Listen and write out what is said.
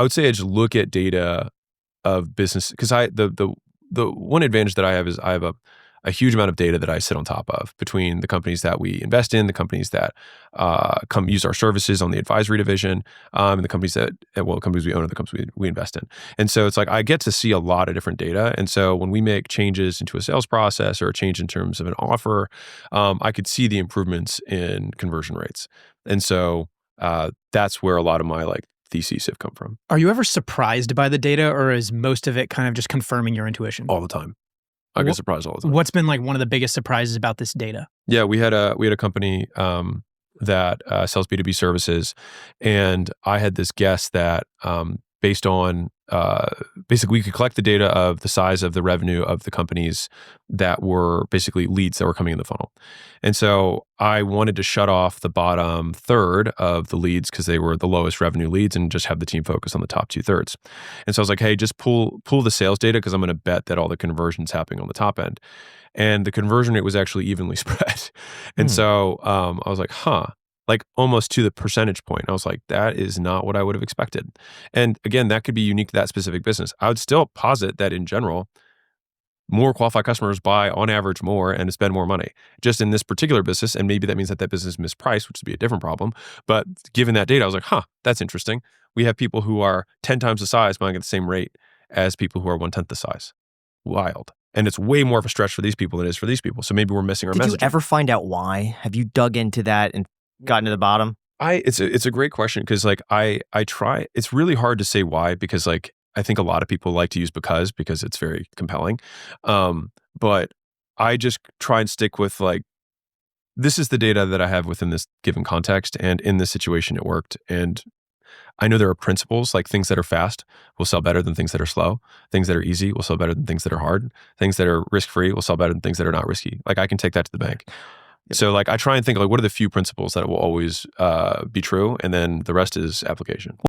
I would say I just look at data of business because the one advantage that I have is I have a huge amount of data that I sit on top of between the companies that we invest in, the companies that come use our services on the advisory division, and the companies companies we own and the companies we invest in. And so it's like I get to see a lot of different data. And so when we make changes into a sales process or a change in terms of an offer, I could see the improvements in conversion rates. And so that's where a lot of my theses have come from. Are you ever surprised by the data, or is most of it kind of just confirming your intuition? All the time. I get surprised all the time. What's been one of the biggest surprises about this data? Yeah, we had a company that sells B2B services, and I had this guess that based on basically we could collect the data of the size of the revenue of the companies that were basically leads that were coming in the funnel. And so I wanted to shut off the bottom third of the leads because they were the lowest revenue leads and just have the team focus on the top 2/3. And so I was like, hey, just pull the sales data because I'm going to bet that all the conversion's happening on the top end. And the conversion rate was actually evenly spread. And so I was like, almost to the percentage point. I was like, that is not what I would have expected. And again, that could be unique to that specific business. I would still posit that in general, more qualified customers buy on average more and spend more money just in this particular business. And maybe that means that business is mispriced, which would be a different problem. But given that data, I was like, that's interesting. We have people who are 10 times the size buying at the same rate as people who are 1/10 the size. Wild. And it's way more of a stretch for these people than it is for these people. So maybe we're missing our message. Did you ever find out why? Have you dug into that and gotten to the bottom? It's a great question because I try. It's really hard to say why because I think a lot of people like to use because it's very compelling. But I just try and stick with this is the data that I have within this given context, and in this situation it worked. And I know there are principles things that are fast will sell better than things that are slow. Things that are easy will sell better than things that are hard. Things that are risk-free will sell better than things that are not risky. I can take that to the bank. So I try and think what are the few principles that will always be true, and then the rest is application.